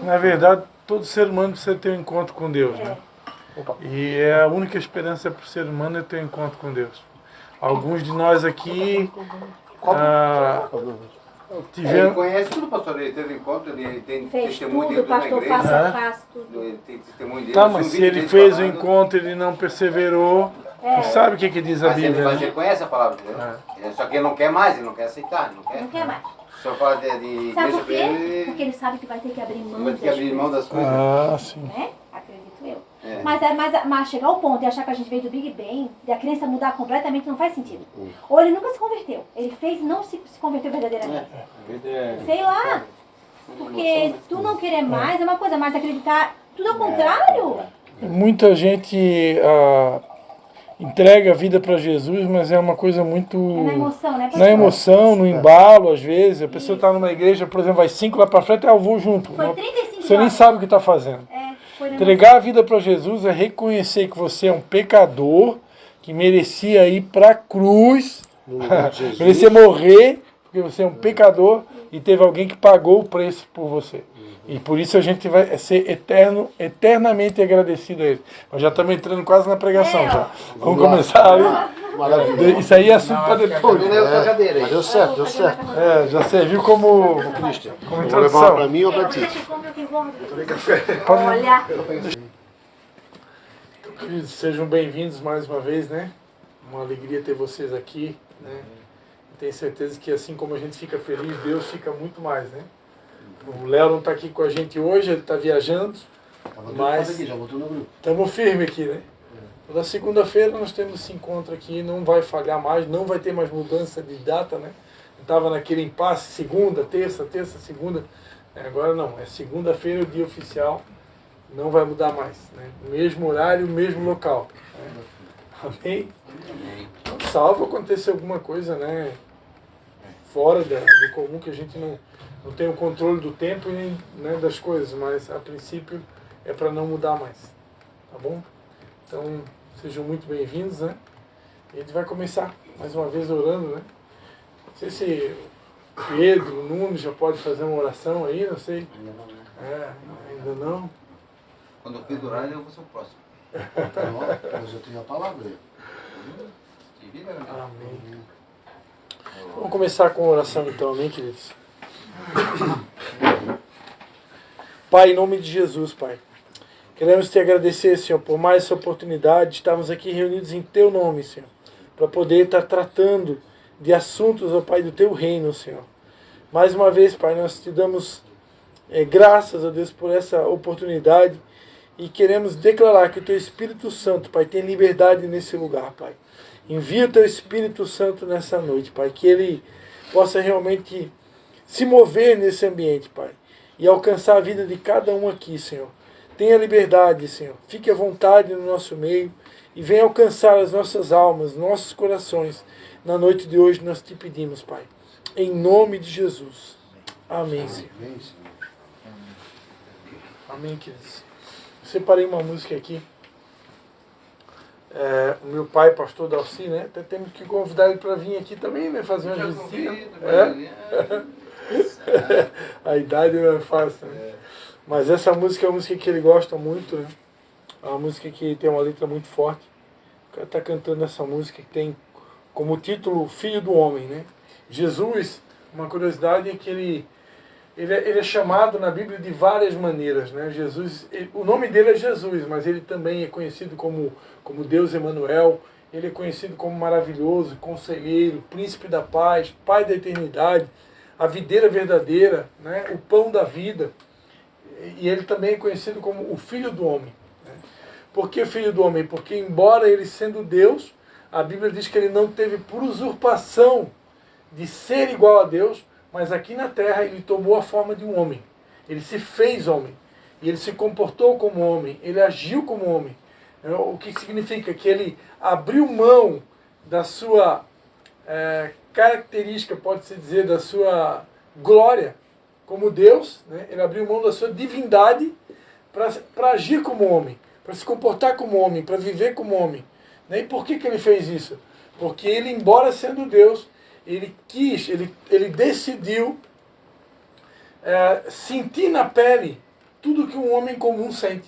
Na verdade, todo ser humano precisa ter um encontro com Deus, né? E a única esperança para o ser humano é ter um encontro com Deus. Alguns de nós aqui Ele conhece tudo, pastor. Ele teve encontro, ele tem fez testemunho tudo, dele na pastor, igreja. passo a passo, tudo. Ele tem testemunho dele. Tá, mas se ele fez o encontro e ele não perseverou, não sabe o que diz a Bíblia, Mas ele né? conhece a palavra de Deus. Só que ele não quer mais, ele não quer aceitar. Não quer mais. O senhor fala de igreja Sabe por pra quê? ele, Porque ele sabe que vai ter que abrir mão vai ter que abrir mão das coisas. Ah, sim. Né? Acredito eu. É. Mas chegar ao ponto de achar que a gente veio do Big Bang, de a crença mudar completamente, não faz sentido. Ou ele nunca se converteu. Ele fez e não se converteu verdadeiramente. Sei lá. Porque tu não querer mais é uma coisa, mas acreditar tudo ao contrário. Muita gente entrega a vida para Jesus, mas é uma coisa muito... É na emoção, né? Na emoção, no embalo, às vezes. A pessoa está numa igreja, por exemplo, vai 5 lá para frente, eu vou junto. Foi 35 Você nem sabe o que está fazendo. Foi na Entregar a vida para Jesus é reconhecer que você é um pecador, que merecia ir para a cruz, merecia morrer, porque você é um pecador e teve alguém que pagou o preço por você. E por isso a gente vai ser eternamente agradecido a ele. Nós já estamos entrando quase na pregação. Já. Vamos começar ali. Maravilha. Isso aí é assunto para depois. Mas deu certo, deu certo. Já serviu como Vou levar introdução. para mim ou para ti? Olha. Queridos, sejam bem-vindos mais uma vez, né? Uma alegria ter vocês aqui, né? Tenho certeza que assim como a gente fica feliz, Deus fica muito mais, né? O Léo não está aqui com a gente hoje, ele está viajando, mas estamos firmes aqui, né? Toda segunda-feira nós temos esse encontro aqui, não vai falhar mais, não vai ter mais mudança de data, né? Estava naquele impasse, segunda, terça, segunda. Agora não, é segunda-feira o dia oficial, não vai mudar mais, né? Mesmo horário, mesmo local. Né? Amém? Salvo acontecer alguma coisa, né? Fora do comum, que a gente não tem o controle do tempo e nem, né, das coisas, mas a princípio é para não mudar mais, tá bom? Então sejam muito bem-vindos, né? E a gente vai começar mais uma vez orando, né? Não sei se Pedro, o Nunes já pode fazer uma oração aí, não sei. Ainda não. Quando o Pedro orar, eu vou ser o próximo. Mas eu tenho a palavra. Amém. Vamos começar com a oração então, amém, queridos? Pai, em nome de Jesus, Pai, queremos te agradecer, Senhor, por mais essa oportunidade de estarmos aqui reunidos em Teu nome, Senhor, para poder estar tratando de assuntos, ó Pai, do Teu reino, Senhor. Mais uma vez, Pai, nós te damos graças a Deus por essa oportunidade e queremos declarar que o Teu Espírito Santo, Pai, tem liberdade nesse lugar, Pai. Envia o Teu Espírito Santo nessa noite, Pai, que Ele possa realmente se mover nesse ambiente, Pai, e alcançar a vida de cada um aqui, Senhor. Tenha liberdade, Senhor. Fique à vontade no nosso meio e venha alcançar as nossas almas, nossos corações. Na noite de hoje nós te pedimos, Pai. Em nome de Jesus. Amém, Senhor. Amém, queridos. Eu separei uma música aqui. O meu pai, pastor Dalci, né? Até temos que convidar ele para vir aqui também, né? Fazer uma visita. A idade não é fácil, né? Mas essa música é uma música que ele gosta muito, né? É uma música que tem uma letra muito forte. O cara está cantando essa música que tem como título Filho do Homem, né? Jesus, uma curiosidade é que ele é chamado na Bíblia de várias maneiras, né? Jesus, o nome dele é Jesus, mas ele também é conhecido como Deus Emanuel. Ele é conhecido como maravilhoso, conselheiro, príncipe da paz, pai da eternidade, a videira verdadeira, né? O pão da vida. E ele também é conhecido como o Filho do Homem. Né? Por que Filho do Homem? Porque embora ele sendo Deus, a Bíblia diz que ele não teve por usurpação de ser igual a Deus, mas aqui na terra ele tomou a forma de um homem. Ele se fez homem. E ele se comportou como homem. Ele agiu como homem. O que significa? Que ele abriu mão da sua característica, pode-se dizer, da sua glória como Deus. Né? Ele abriu mão da sua divindade para agir como homem, para se comportar como homem, para viver como homem. Né? E por que ele fez isso? Porque ele, embora sendo Deus, ele decidiu sentir na pele tudo que um homem comum sente.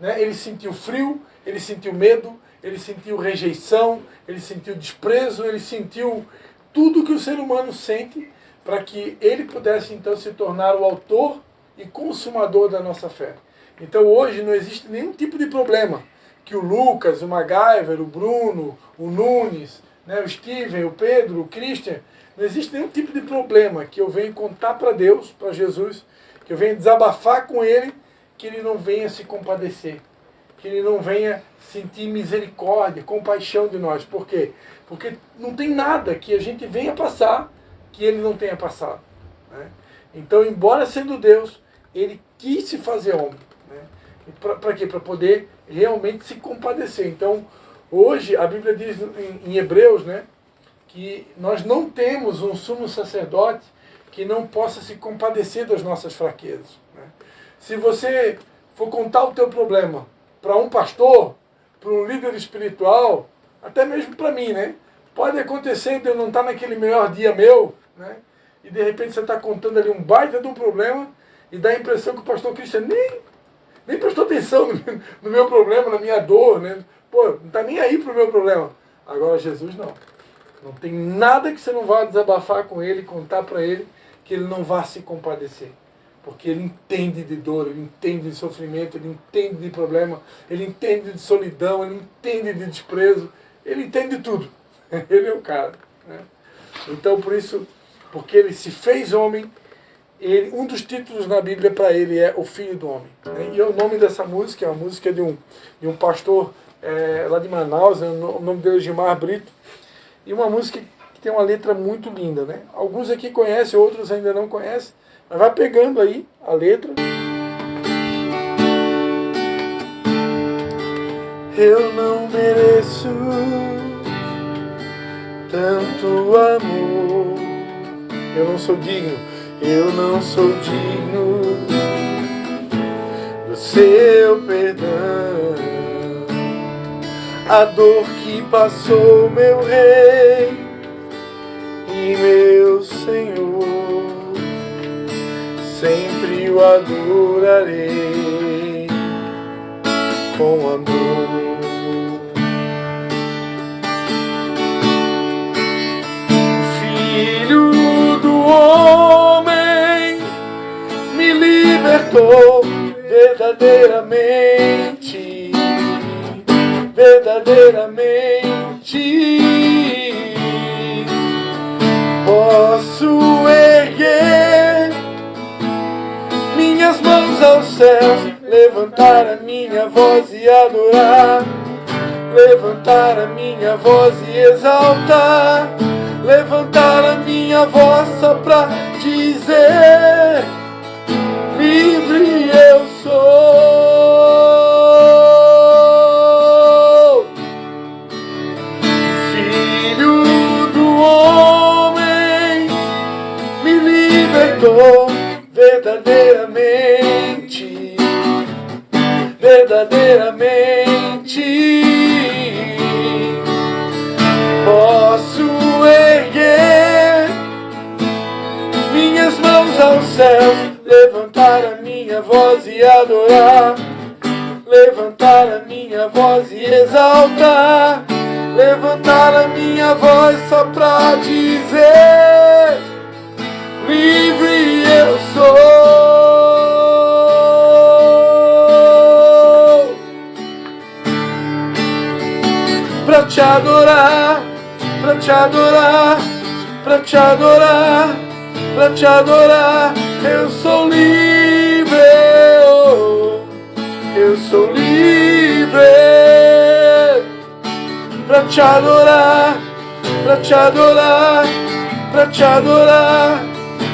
Né? Ele sentiu frio, ele sentiu medo, ele sentiu rejeição, ele sentiu desprezo, ele sentiu tudo que o ser humano sente para que ele pudesse então se tornar o autor e consumador da nossa fé. Então hoje não existe nenhum tipo de problema que o Lucas, o MacGyver, o Bruno, o Nunes, né, o Steven, o Pedro, o Christian, não existe nenhum tipo de problema que eu venha contar para Deus, para Jesus, que eu venha desabafar com Ele, que Ele não venha se compadecer, que Ele não venha sentir misericórdia, compaixão de nós. Por quê? Porque não tem nada que a gente venha passar que Ele não tenha passado. Né? Então, embora sendo Deus, Ele quis se fazer homem. Né? Para quê? Para poder realmente se compadecer. Então, hoje, a Bíblia diz em Hebreus, né, que nós não temos um sumo sacerdote que não possa se compadecer das nossas fraquezas. Né? Se você for contar o teu problema para um pastor, para um líder espiritual, até mesmo para mim, né? Pode acontecer de eu não estar naquele melhor dia meu, né? E de repente você está contando ali um baita de um problema e dá a impressão que o pastor Christian nem prestou atenção no meu problema, na minha dor, né? Pô, não está nem aí pro meu problema. Agora Jesus não. Não tem nada que você não vá desabafar com Ele, contar para Ele, que Ele não vá se compadecer. Porque Ele entende de dor, Ele entende de sofrimento, Ele entende de problema, Ele entende de solidão, Ele entende de desprezo, Ele entende de tudo. Ele é o cara. Né? Então, por isso, porque Ele se fez homem, um dos títulos na Bíblia para Ele é o Filho do Homem. Né? E o nome dessa música é uma música de um pastor lá de Manaus, o nome dele é Gilmar Brito, e uma música que tem uma letra muito linda. Né? Alguns aqui conhecem, outros ainda não conhecem, mas vai pegando aí a letra. Eu não mereço tanto amor. Eu não sou digno. Eu não sou digno do seu perdão. A dor que passou meu Rei e meu Senhor, sempre o adorarei com amor. Filho do homem me libertou verdadeiramente, verdadeiramente. Posso erguer minhas mãos aos céus, levantar a minha voz e adorar, levantar a minha voz e exaltar, levantar a minha voz só pra dizer: livre eu sou. Filho do homem me libertou verdadeiramente, verdadeiramente. Posso erguer minhas mãos aos céus, levantar a minha voz e adorar, levantar a minha voz e exaltar, levantar a minha voz só pra dizer: livre eu sou. Pra te adorar, pra te adorar, pra te adorar, pra te adorar, eu sou livre, oh, eu sou livre. Pra te adorar, pra te adorar, pra te adorar,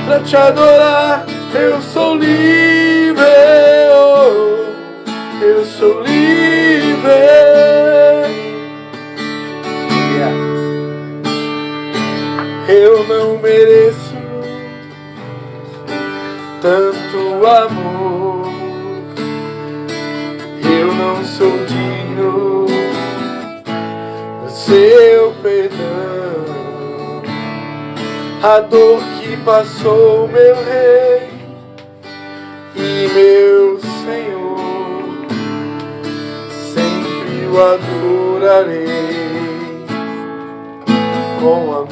pra te adorar, eu sou livre, oh, eu sou livre. Eu não mereço tanto amor, eu não sou digno do seu perdão. A dor que passou meu Rei adorarei com amor.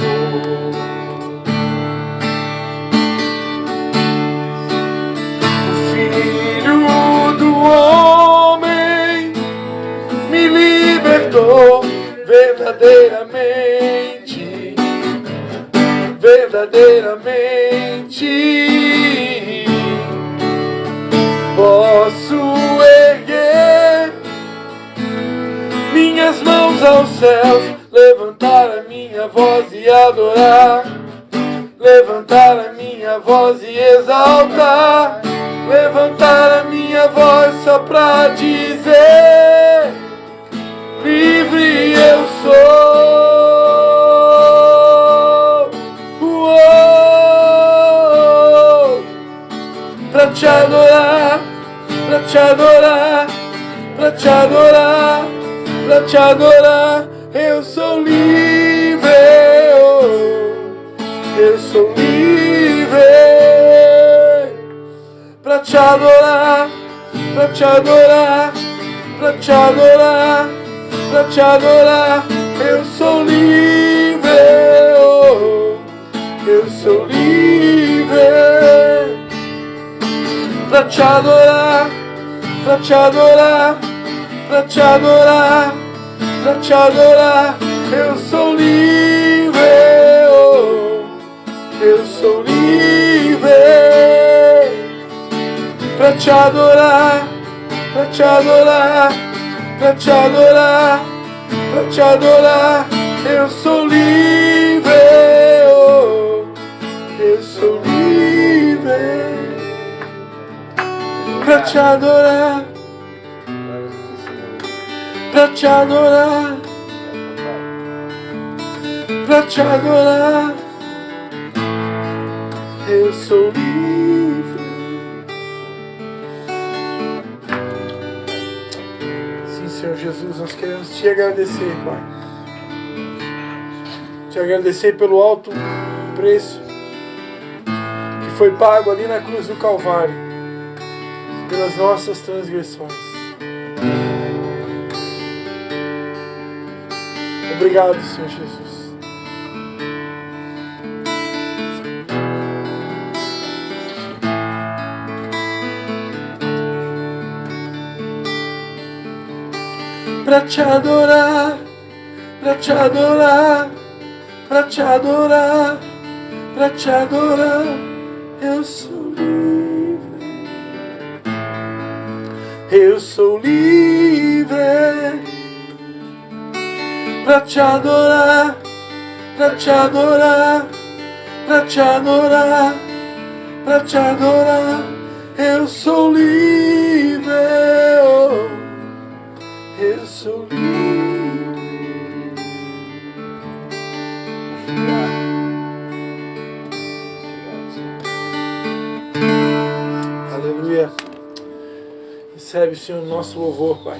O Filho do Homem me libertou verdadeiramente, verdadeiramente. Posso erguer minhas mãos aos céus, levantar a minha voz e adorar, levantar a minha voz e exaltar, levantar a minha voz só pra dizer: livre eu sou. Pra te adorar, pra te adorar, pra te adorar, pra te adorar, eu sou livre, eu sou livre. Pra te adorar, pra te adorar, pra te adorar, pra te adorar, eu sou livre, eu sou livre. Pra te adorar, pra te adorar, pra te adorar, pra te adorar, eu sou livre, eu sou livre. Pra te adorar, pra te adorar, pra te adorar, pra te adorar, eu sou livre, eu sou livre. Pra te adorar, pra te adorar, pra te adorar, eu sou livre. Sim, Senhor Jesus, nós queremos te agradecer, Pai. Te agradecer pelo alto preço que foi pago ali na cruz do Calvário pelas nossas transgressões. Obrigado, Senhor Jesus. Pra te adorar, pra te adorar, pra te adorar, pra te adorar, eu sou livre. Eu sou livre. Pra te adorar, pra te adorar, pra te adorar, pra te adorar, eu sou livre, eu sou livre. Aleluia. Recebe, Senhor, o nosso louvor, Pai.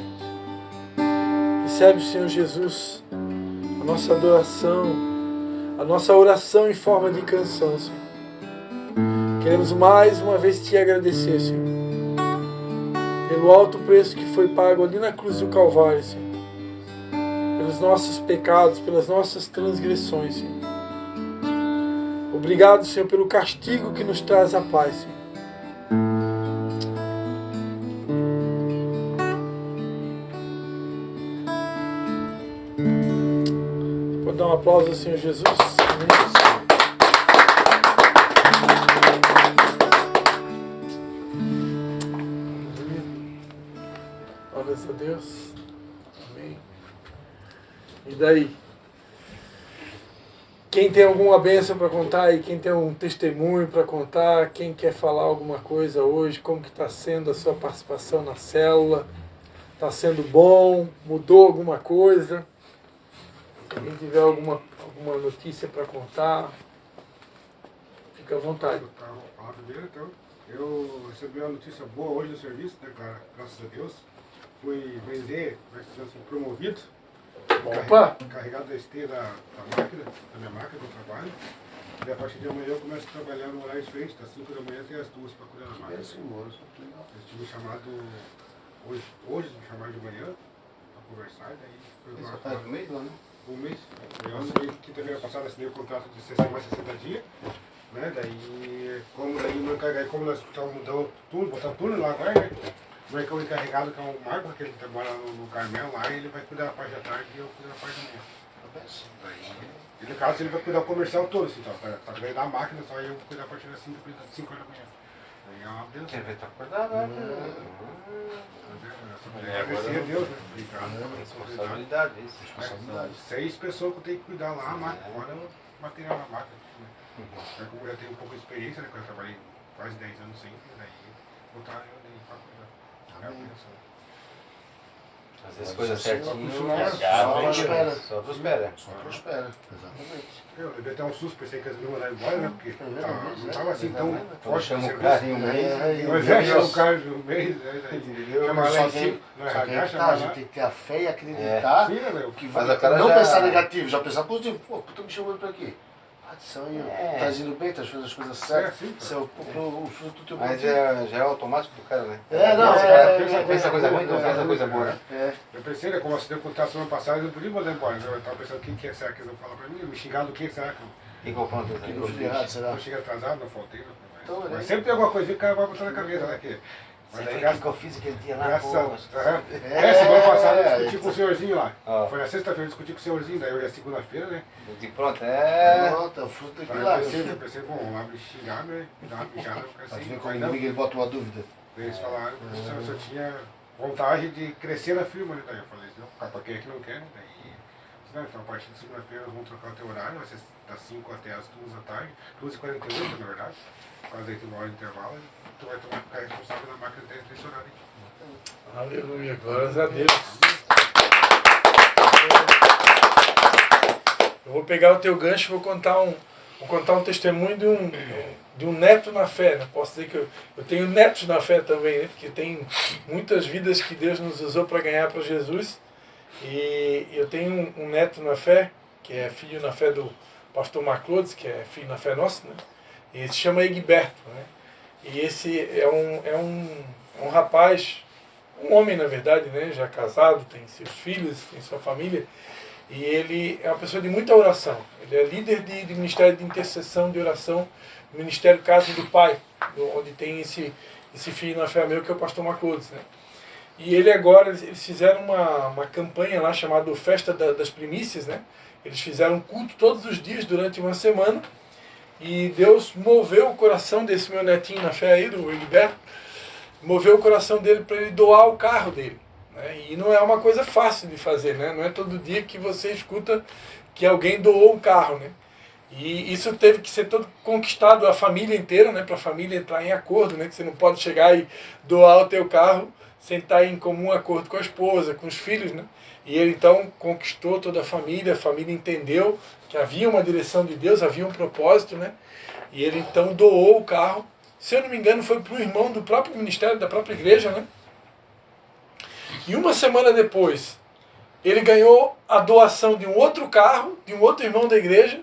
Recebe, Senhor Jesus, a nossa adoração, a nossa oração em forma de canção, Senhor. Queremos mais uma vez te agradecer, Senhor, pelo alto preço que foi pago ali na cruz do Calvário, Senhor, pelos nossos pecados, pelas nossas transgressões, Senhor. Obrigado, Senhor, pelo castigo que nos traz a paz, Senhor. Pode dar um aplauso ao Senhor Jesus. Glórias a Deus. Amém. E daí? Quem tem alguma bênção para contar e quem tem um testemunho para contar, quem quer falar alguma coisa hoje, como que está sendo a sua participação na célula? Está sendo bom? Mudou alguma coisa? Quem tiver alguma notícia para contar, fica à vontade. Então, eu recebi uma notícia boa hoje no serviço, né, cara? Graças a Deus. Fui vender, vai ser promovido. Opa! Carregado da esteira da máquina, da minha máquina que eu trabalho. E a partir de amanhã eu começo a trabalhar no horário diferente, das 5 da manhã até as 2 para cuidar da máquina. Eles tinham me chamado hoje me chamaram de manhã, para conversar, e daí foi Isso uma faz um mês, né? um mês. Eu assinei, quinta-feira passada, assinei o contrato de 60 mais 60 dias, né? Daí, como nós estamos mudando tudo, botando tudo lá agora, né? O encarregado, que é o Marco, que ele trabalha no Carmel lá, ele vai cuidar da parte da tarde e eu cuido da parte da manhã. Daí, no caso, ele vai cuidar do comercial todo, assim, tá ganhando da máquina, só eu vou cuidar a partir das 5 horas da manhã. Daí é uma benção. Ele vai estar acordado, né? Agradecer a Deus, né? Responsabilidade, isso. São 6 pessoas que eu tenho que cuidar lá, a máquina, fora o material da máquina. Né? Como eu já tenho um pouco de experiência, né? Porque eu trabalhei quase 10 anos sempre, daí botar eu daí pra cuidar. É a benção. Às vezes coisa certinho, Só prospera. Só prospera, exatamente. Eu levei até um susto, pensei que eles iam mandar embora, né? Porque não estava assim tão forte. chama o cara em um mês. Mas é, chama o cara de um mês, chama lá Só em cima, que no a RH, gente chama lá. tem que ter a fé e acreditar Sim, né, meu? que Mas vai. o cara Não já- pensar negativo, já pensar positivo. Pô, tu me chamando pra quê? Isso aí, tá indo bem, tá fazendo as coisas certas. sim, Isso é o fruto do teu Mas plantio. já é automático do cara, né? pensa coisa ruim, então pensa coisa boa, né? Eu pensei, né, como eu assinei o contrato semana passada, eu não podia mandar embora. Eu tava pensando, o que será que eles vão falar pra mim? Me xingar do que será que E qual ponto Que não fiz errado, será? eu cheguei atrasado, não faltei. Então, Mas sempre tem alguma coisinha que o cara vai botar na cabeça, né? Mas Sei aí, foi o que eu fiz aquele dia lá, graças pô. a Deus. Semana passada eu discuti com o senhorzinho lá. Ó. Foi na sexta-feira, eu discuti com o senhorzinho, daí hoje é segunda-feira, né? De pronto, Pronto, é o fruto Aí daquilo lá. eu pensei, bom, vamos lá me xingar, né? Dar uma mijada, porque Mas assim, vem mas como não. inimigo, ele bota uma dúvida. Eles falaram que o senhor tinha vontade de crescer na firma, né? Daí eu falei, não, pra quem é que não quer, né? Daí, não, então a partir de segunda-feira nós vamos trocar o teu horário, vai ser das 5 até as 2 da tarde, 2h48 na verdade, quase aí tem uma hora de intervalo, e tu vai ficar responsável na máquina dentro desse horário aqui. Aleluia, glórias a Deus. Eu vou pegar o teu gancho e vou contar um testemunho de um neto na fé. Né? Posso dizer que eu tenho netos na fé também, né? Porque tem muitas vidas que Deus nos usou para ganhar para Jesus. E eu tenho um neto na fé, que é filho na fé do pastor Maclodes, que é filho na fé nossa, né? E ele se chama Egberto. Né? E esse é um rapaz, um homem na verdade, né? Já casado, tem seus filhos, tem sua família. E ele é uma pessoa de muita oração. Ele é líder de ministério de intercessão, de oração, no Ministério Casa do Pai, onde tem esse filho na fé meu, que é o pastor Maclodes. Né? E ele agora, eles fizeram uma campanha lá chamada Festa das Primícias. Né? Eles fizeram culto todos os dias durante uma semana. E Deus moveu o coração desse meu netinho na fé aí, do Egberto, moveu o coração dele para ele doar o carro dele. Né? E não é uma coisa fácil de fazer, né? Não é todo dia que você escuta que alguém doou um carro. Né? E isso teve que ser todo conquistado, a família inteira, né? Para a família entrar em acordo, né? Que você não pode chegar e doar o teu carro sem estar em comum acordo com a esposa, com os filhos. Né? E ele então conquistou toda a família entendeu que havia uma direção de Deus, havia um propósito, né? E ele então doou o carro. Se eu não me engano, foi para o irmão do próprio ministério, da própria igreja, né? E uma semana depois, ele ganhou a doação de um outro carro, de um outro irmão da igreja,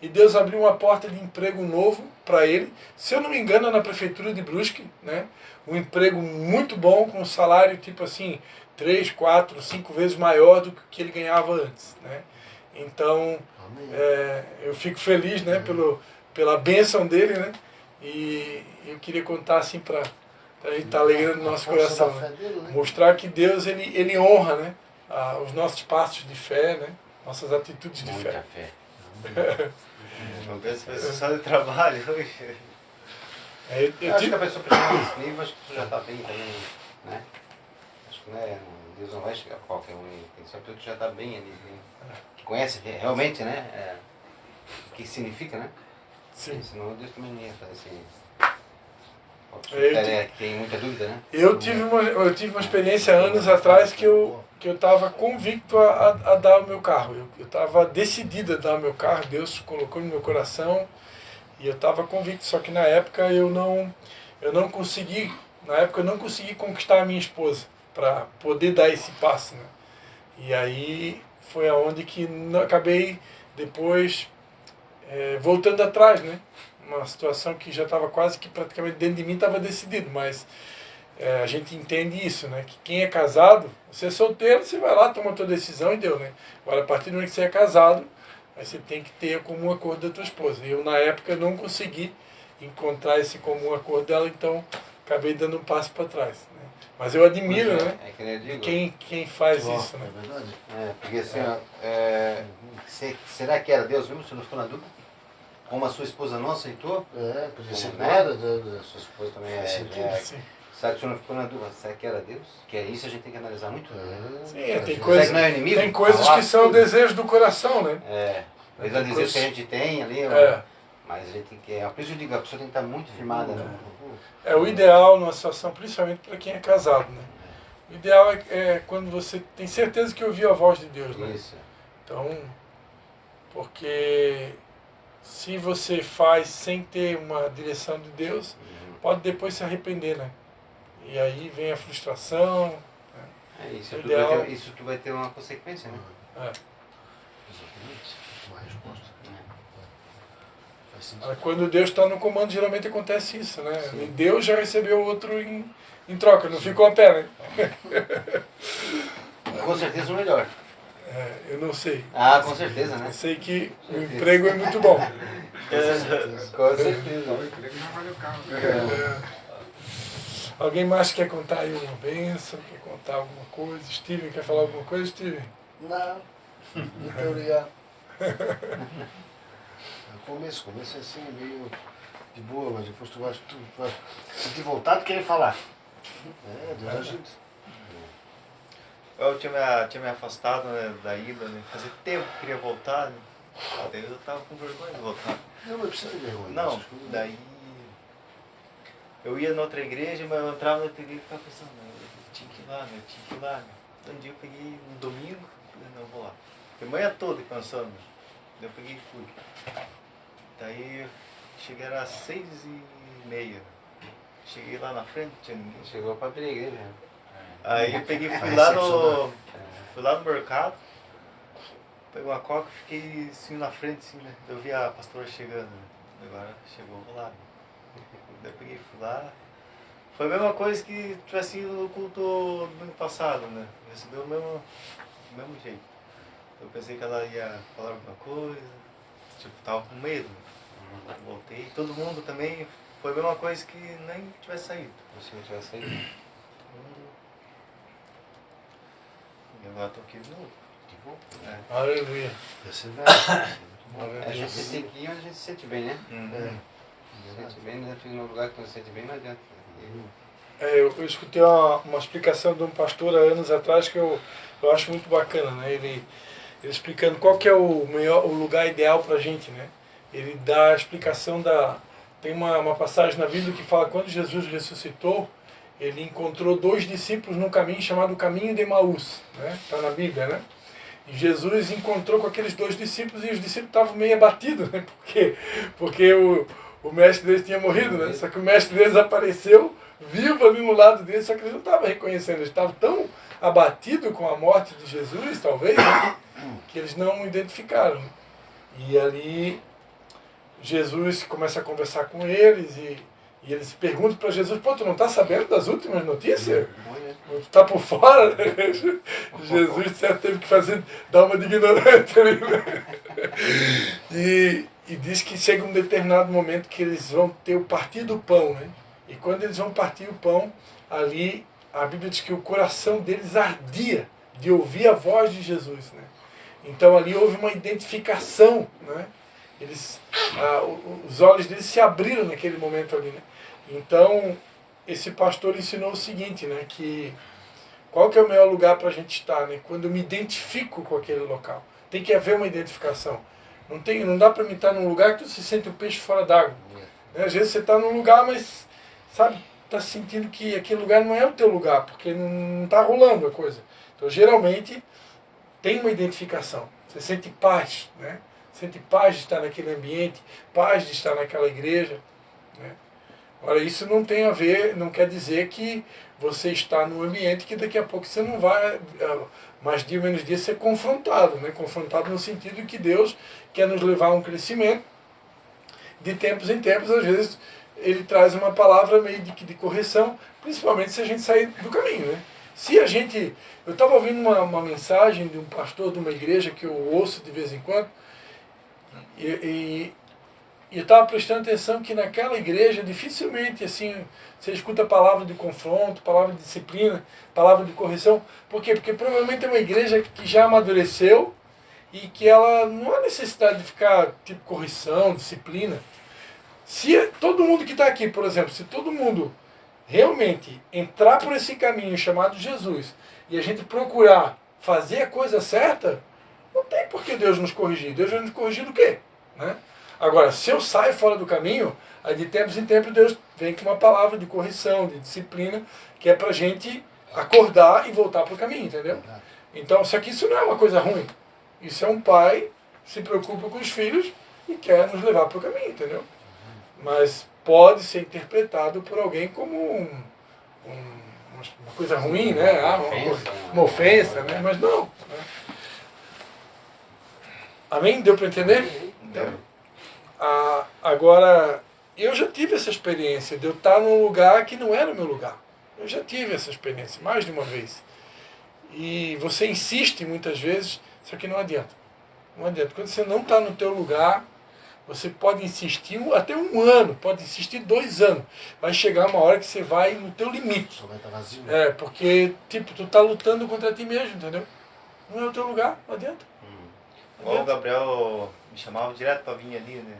e Deus abriu uma porta de emprego novo para ele. Se eu não me engano, é na prefeitura de Brusque, né? Um emprego muito bom, com um salário tipo assim, 3, 4, 5 vezes maior do que ele ganhava antes, né? Então, eu fico feliz, né, pela bênção dele, né? E eu queria contar assim para a gente estar alegrando o nosso coração, né? Mostrar que Deus ele honra, né, os nossos passos de fé, né? Nossas atitudes de Muita fé. fé. Não pensa só de trabalho. Eu Acho que a pessoa precisa nesse nível, acho que tu já está bem também, né? Acho que né, Deus não vai chegar a qualquer um, tem que saber que tu já está bem ali, né? Que conhece realmente, né? O que significa, né? Sim. Senão Deus também não ia fazer assim. Tem muita dúvida, né? Eu tive uma experiência anos atrás que eu estava convicto a dar o meu carro. Eu estava decidido a dar o meu carro, Deus colocou no meu coração e eu estava convicto, só que na época eu não consegui conquistar a minha esposa para poder dar esse passo. Né? E aí foi aonde que acabei depois voltando atrás, né? Uma situação que já estava quase que praticamente dentro de mim estava decidido, mas a gente entende isso, né? Que quem é casado, você é solteiro, você vai lá, toma a tua decisão e deu, né? Agora, a partir do momento que você é casado, aí você tem que ter comum acordo da tua esposa. Eu, na época, não consegui encontrar esse comum acordo dela, então acabei dando um passo para trás. Né? Mas eu admiro, né? É que nem eu digo. Quem faz isso, né? É verdade. Porque assim, será que era Deus mesmo? Você não ficou na dúvida? Como a sua esposa não aceitou? Podia ser Né? nada da sua esposa Também Sim. Será que o senhor não ficou na dúvida? Será que era Deus? Que é isso, a gente tem que analisar muito. Sim, Será que não é inimigo? tem coisas que são desejos do coração, né? Talvez é o desejo que a gente tem ali, mas a gente tem que. Por isso eu digo, a pessoa tem que estar muito firmada. Né? O ideal numa situação, principalmente para quem é casado, né? O ideal é quando você tem certeza que ouviu a voz de Deus, né? Isso. Então, porque se você faz sem ter uma direção de Deus, pode depois se arrepender, né? E aí vem a frustração. Isso que vai ter uma consequência, né? Exatamente. Uma resposta. Faz sentido. Quando Deus está no comando, geralmente acontece isso, né? Sim. E Deus já recebeu outro em troca, não ficou a pé, né? Com certeza o melhor. Eu não sei. Com certeza, né? Eu sei que o emprego é muito bom. Com certeza. O emprego já vale o carro. Alguém mais quer contar aí uma bênção? Quer contar alguma coisa? Steven, quer falar alguma coisa, Steven? Não. Muito obrigado. O começo é assim, meio de boa, mas depois tu vai sentir vontade de querer falar. Deus ajuda. Eu tinha me afastado, né, da ida, né? Fazia tempo que queria voltar, né? Daí eu tava com vergonha de voltar. Não, mas precisa de vergonha. Não, daí eu ia na outra igreja, mas eu entrava na outra igreja e ficava pensando, eu tinha que ir lá, né? Tinha que ir lá, né? Então um dia eu peguei no domingo, falei, não, eu vou lá. Fiquei a manhã toda pensando, daí eu peguei e fui. Daí cheguei, era 6h30. Cheguei lá na frente, tinha ninguém. Chegou para abrir a igreja. Aí eu peguei, fui lá no mercado, peguei uma coca e fiquei assim na frente, assim, né? Eu vi a pastora chegando, né? Agora chegou, vou lá. Daí eu peguei, fui lá. Foi a mesma coisa que tivesse ido no culto do ano passado, né? Recebeu do mesmo jeito. Eu pensei que ela ia falar alguma coisa, tipo, tava com medo. Voltei, todo mundo também, foi a mesma coisa que nem tivesse saído. Se não tivesse saído. E agora tô aqui de novo. Aleluia. A gente tem que ir onde a gente se sente bem, né? Se sente bem, né? No lugar que você se sente bem, não adianta. Eu escutei uma explicação de um pastor há anos atrás que eu acho muito bacana, né? Ele explicando qual que é o lugar ideal para a gente, né? Ele dá a explicação tem uma passagem na Bíblia que fala que quando Jesus ressuscitou, ele encontrou 2 discípulos num caminho chamado Caminho de Emaús, né? Está na Bíblia, né? E Jesus encontrou com aqueles 2 discípulos e os discípulos estavam meio abatidos, né? Porque o mestre deles tinha morrido, né? Só que o mestre deles apareceu vivo ali no lado deles, só que eles não estavam reconhecendo, eles estavam tão abatidos com a morte de Jesus, talvez, né? Que eles não identificaram. E ali Jesus começa a conversar com eles e eles perguntam para Jesus, tu não está sabendo das últimas notícias? Tu está por fora? Jesus certo, teve que dar uma de ignorante ali, né? E diz que chega um determinado momento que eles vão ter o partir do pão, né? E quando eles vão partir o pão, ali a Bíblia diz que o coração deles ardia de ouvir a voz de Jesus, né? Então ali houve uma identificação, né? Os olhos deles se abriram naquele momento ali, né? Então esse pastor ensinou o seguinte, né? Que qual que é o melhor lugar para a gente estar, né? Quando eu me identifico com aquele local, tem que haver uma identificação. Não dá para mim estar num lugar que tu se sente o peixe fora d'água. Né? Às vezes você está num lugar, mas sabe, está sentindo que aquele lugar não é o teu lugar, porque não está rolando a coisa. Então geralmente tem uma identificação. Você sente paz, né? Sente paz de estar naquele ambiente, paz de estar naquela igreja, né? Agora, isso não tem a ver, não quer dizer que você está num ambiente que daqui a pouco você não vai, mais dia menos dia, ser confrontado, né? Confrontado no sentido de que Deus quer nos levar a um crescimento. De tempos em tempos, às vezes, ele traz uma palavra meio de correção, principalmente se a gente sair do caminho, né? Se a gente... Eu estava ouvindo uma mensagem de um pastor de uma igreja que eu ouço de vez em quando, e eu estava prestando atenção que naquela igreja, dificilmente, assim, você escuta palavra de confronto, palavra de disciplina, palavra de correção. Por quê? Porque provavelmente é uma igreja que já amadureceu e que ela não há necessidade de ficar, tipo, correção, disciplina. Se todo mundo que está aqui, por exemplo, se todo mundo realmente entrar por esse caminho chamado Jesus e a gente procurar fazer a coisa certa, não tem por que Deus nos corrigir. Deus vai nos corrigir do quê? Né? Agora, se eu saio fora do caminho, aí de tempos em tempos Deus vem com uma palavra de correção, de disciplina, que é para a gente acordar e voltar para o caminho, entendeu? Então, só que isso não é uma coisa ruim. Isso é um pai que se preocupa com os filhos e quer nos levar para o caminho, entendeu? Mas pode ser interpretado por alguém como uma coisa ruim, né? Uma ofensa, né? Mas não. Né? Amém? Deu para entender? Então, agora, eu já tive essa experiência de eu estar num lugar que não era o meu lugar. Eu já tive essa experiência, mais de uma vez. E você insiste muitas vezes, só que não adianta. Não adianta. Quando você não está no teu lugar, você pode insistir até 1 ano, pode insistir 2 anos. Vai chegar uma hora que você vai no teu limite. Vai estar vazio. Porque, tipo, tu tá lutando contra ti mesmo, entendeu? Não é o teu lugar, não adianta. Igual o Gabriel me chamava direto pra vir ali, né?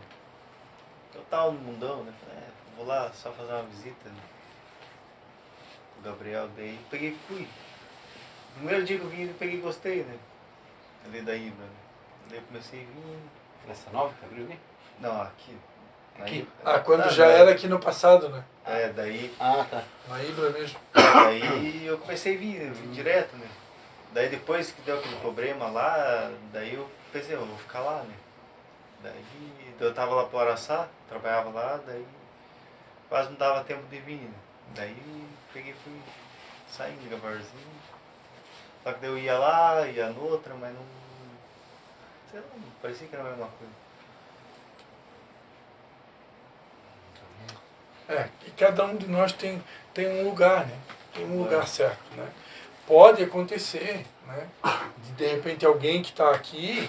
Eu tava no mundão, né? Falei, vou lá só fazer uma visita, né? O Gabriel, daí peguei e fui. No primeiro dia que eu vim, eu peguei e gostei, né? Ali da Ibra, né? Daí eu comecei a vir. Essa nova que abriu, né? Não, aqui. Aqui. Quando já era aqui no passado, né? Daí. Tá. Na Ibra mesmo. Daí eu comecei a vir, direto, né? Daí depois que deu aquele problema lá, daí eu pensei, eu vou ficar lá, né? Daí eu tava lá pro Araçá, trabalhava lá, daí quase não dava tempo de vir, né? Daí peguei e fui saindo devagarzinho. Só que daí eu ia lá, ia noutra, mas não... Sei lá, parecia que era a mesma coisa. E cada um de nós tem um lugar, né? Tem um lugar certo, né? Pode acontecer, né? De repente alguém que está aqui,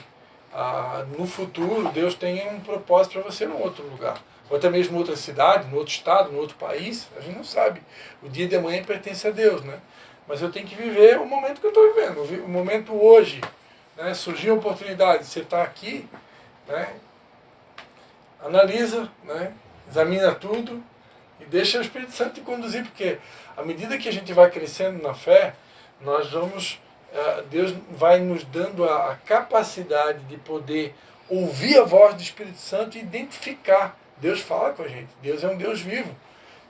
no futuro, Deus tenha um propósito para você num outro lugar. Ou até mesmo em outra cidade, no outro estado, no outro país, a gente não sabe. O dia de amanhã pertence a Deus, né? Mas eu tenho que viver o momento que eu estou vivendo, o momento hoje. Né? Surgiu a oportunidade, você está aqui, né? Analisa, né? Examina tudo e deixa o Espírito Santo te conduzir, porque à medida que a gente vai crescendo na fé, nós vamos, Deus vai nos dando a capacidade de poder ouvir a voz do Espírito Santo e identificar. Deus fala com a gente, Deus é um Deus vivo.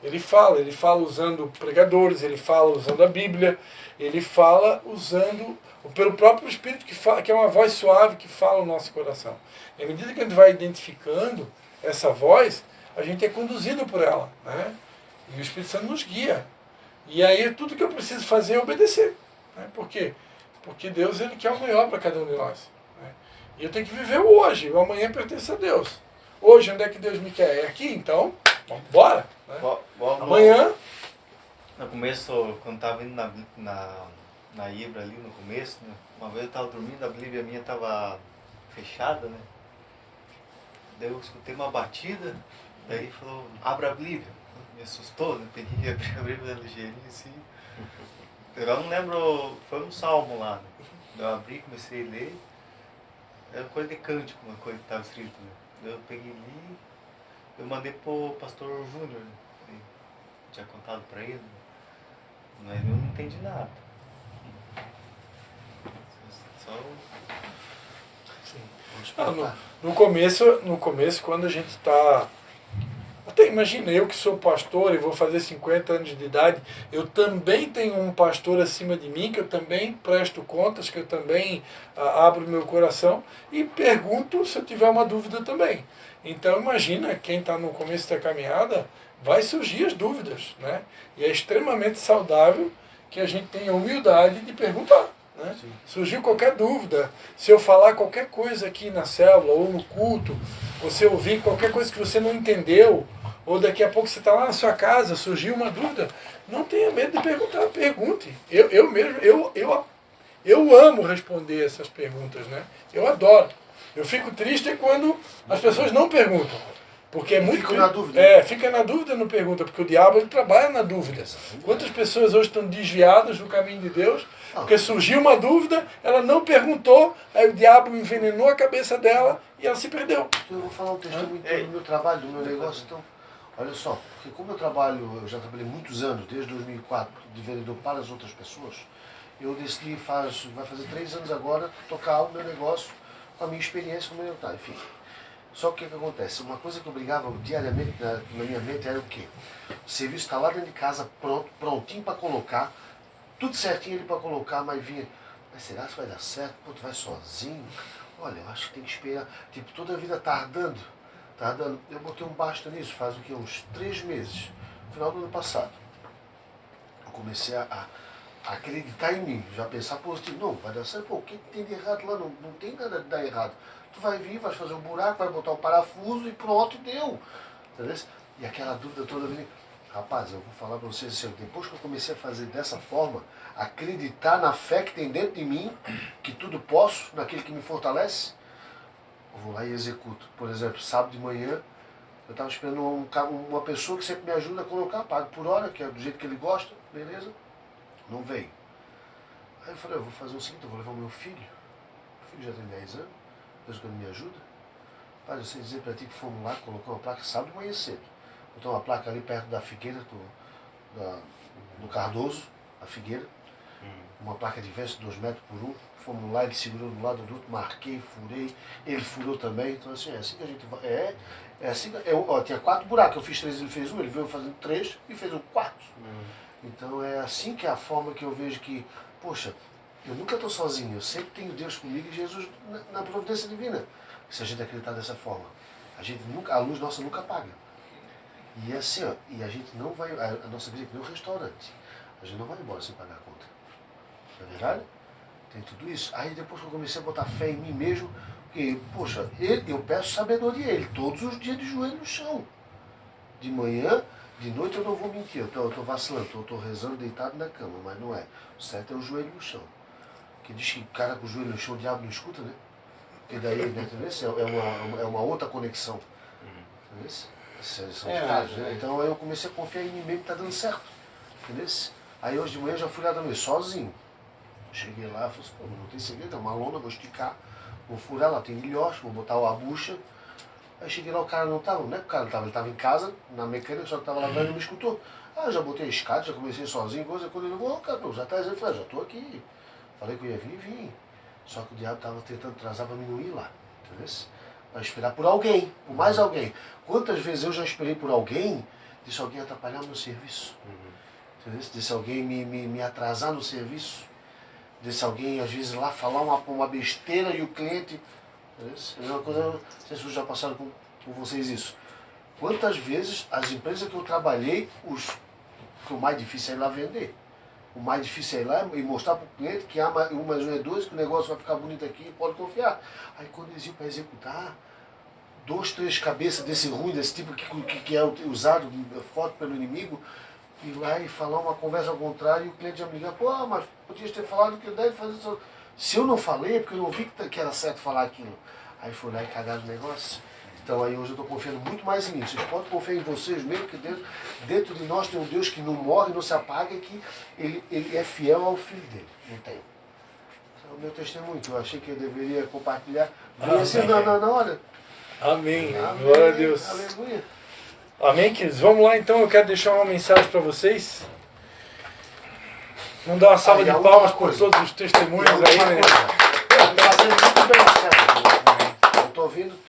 Ele fala usando pregadores, ele fala usando a Bíblia, ele fala usando pelo próprio Espírito que é uma voz suave que fala no nosso coração. E à medida que a gente vai identificando essa voz, a gente é conduzido por ela, né? E o Espírito Santo nos guia. E aí tudo que eu preciso fazer é obedecer. Né? Por quê? Porque Deus ele quer o melhor para cada um de nós. Né? E eu tenho que viver o hoje. O amanhã pertence a Deus. Hoje, onde é que Deus me quer? É aqui, então, vamos embora. Né? Amanhã... No começo, quando estava indo na Ibra ali no começo, né? Uma vez eu estava dormindo, a Bíblia minha estava fechada, né? Daí eu escutei uma batida, daí ele falou, abra a Bíblia. Me assustou, né? Peguei, abri a Bíblia ligeirinho assim. Eu não lembro, foi um salmo lá, né? Eu abri, comecei a ler, era coisa de cântico, uma coisa que estava escrito, né? Daí eu peguei e li, eu mandei pro pastor Júnior, né? Eu tinha contado para ele, mas eu não entendi nada. Só... Sim. No começo, quando a gente está... Até imagina, eu que sou pastor e vou fazer 50 anos de idade, eu também tenho um pastor acima de mim, que eu também presto contas, que eu também abro meu coração e pergunto se eu tiver uma dúvida também. Então imagina, quem está no começo da caminhada, vai surgir as dúvidas, né? E é extremamente saudável que a gente tenha humildade de perguntar. Né? Surgiu qualquer dúvida, se eu falar qualquer coisa aqui na célula ou no culto, você ouvir qualquer coisa que você não entendeu, Ou daqui a pouco você está lá na sua casa, surgiu uma dúvida, não tenha medo de perguntar, pergunte. Eu mesmo, eu amo responder essas perguntas, né? Eu adoro. Eu fico triste quando as pessoas não perguntam. Porque é muito. Fica na dúvida. Fica na dúvida, não pergunta, porque o diabo ele trabalha na dúvida. Quantas pessoas hoje estão desviadas do caminho de Deus, porque surgiu uma dúvida, ela não perguntou, aí o diabo envenenou a cabeça dela e ela se perdeu. Eu vou falar um testemunho do meu trabalho, do meu negócio, então. Olha só, porque como eu já trabalhei muitos anos, desde 2004, de vendedor para as outras pessoas, eu decidi, vai fazer 3 anos agora, tocar o meu negócio com a minha experiência, como eu tá, enfim. Só que o que acontece? Uma coisa que eu brigava diariamente na minha mente era o quê? O serviço está lá dentro de casa, prontinho para colocar, tudo certinho ali para colocar, mas vinha, mas será que vai dar certo? Pô, tu vai sozinho? Olha, eu acho que tem que esperar. Tipo, toda a vida tardando. Eu botei um basta nisso, faz o quê? Uns 3 meses, no final do ano passado. Eu comecei a acreditar em mim, já pensar positivo. Não, vai dar certo. Pô, o que tem de errado lá? Não tem nada de dar errado. Tu vai vir, vai fazer um buraco, vai botar um parafuso e pronto, deu. Entendeu? E aquela dúvida toda vindo. Rapaz, eu vou falar para vocês assim, depois que eu comecei a fazer dessa forma, acreditar na fé que tem dentro de mim, que tudo posso, naquele que me fortalece, eu vou lá e executo. Por exemplo, sábado de manhã, eu estava esperando uma pessoa que sempre me ajuda a colocar, pago por hora, que é do jeito que ele gosta, beleza? Não veio. Aí eu falei, eu vou fazer o seguinte, eu vou levar o meu filho. O filho já tem 10 anos, Deus que ele me ajuda. Pai, eu sei dizer para ti que fomos lá, colocou uma placa sábado de manhã cedo. Botou uma placa ali perto da figueira do Cardoso, a figueira. Uma placa de verso, 2 metros por 1. Fomos lá, ele segurou do lado do outro, marquei, furei, ele furou também. Então assim, é assim que a gente vai. É assim, tinha 4 buracos, eu fiz 3, ele fez 1, ele veio fazendo 3 e fez um 4. Então é assim que é a forma que eu vejo que, poxa, eu nunca estou sozinho, eu sempre tenho Deus comigo e Jesus na providência divina. Se a gente acreditar dessa forma, a luz nossa nunca apaga. E é assim, ó, e a gente não vai, a nossa vida é que nem um restaurante. A gente não vai embora sem pagar a conta. Não é verdade? Tem tudo isso. Aí depois que eu comecei a botar fé em mim mesmo, porque, poxa, eu peço sabedoria a ele todos os dias de joelho no chão. De manhã, de noite eu não vou mentir, eu estou vacilando, eu estou rezando deitado na cama, mas não é. O certo é o joelho no chão. Que diz que o cara com o joelho no chão, o diabo não escuta, né? Porque daí, é uma outra conexão. Entendeu? Então eu comecei a confiar em mim mesmo que está dando certo. Entendeu? Aí hoje de manhã eu já fui lá também, sozinho. Cheguei lá e falei assim, pô, não tem segredo, é uma lona, vou esticar, vou furar, lá tem milhoche, vou botar a bucha. Aí cheguei lá, o cara não estava, não é que o cara não estava, ele estava em casa, na mecânica, só que estava lá atrás e não me escutou. Ah, já botei a escada, já comecei sozinho, coisa, quando ele falou, cara, não, já está dizendo, eu falei, já estou aqui. Falei que eu ia vir e vim. Só que o diabo estava tentando atrasar para mim não ir lá, entendeu? Para esperar por alguém, por mais alguém. Quantas vezes eu já esperei por alguém, disse alguém atrapalhar o meu serviço? Entendeu? Disse alguém me atrasar no serviço? Desse alguém, às vezes, lá falar uma besteira e o cliente... É uma coisa, não sei se vocês já passaram com vocês isso. Quantas vezes as empresas que eu trabalhei, que o mais difícil é ir lá vender. O mais difícil é ir lá e mostrar para o cliente que há 1 mais 1 é 2, que o negócio vai ficar bonito aqui, pode confiar. Aí quando eles iam para executar, 2, 3 cabeças desse ruim, desse tipo que é usado forte pelo inimigo, ir lá e falar uma conversa ao contrário e o cliente já me liga, pô, mas podias ter falado que deve fazer isso. Se eu não falei, é porque eu não vi que era certo falar aquilo. Aí foi lá e cagaram o negócio. Então aí hoje eu estou confiando muito mais em mim. Vocês podem confiar em vocês mesmo, que dentro de nós tem um Deus que não morre, não se apaga, e que ele é fiel ao Filho dele. Não tem. Esse é o meu testemunho, que eu achei que eu deveria compartilhar. Bem assim, na hora. Amém. Glória a Deus. Aleluia. Amém, queridos? Vamos lá então, eu quero deixar uma mensagem para vocês. Vamos dar uma salva de palmas por todos os testemunhos aí, né? Está fazendo muito bem, certo? Eu estou ouvindo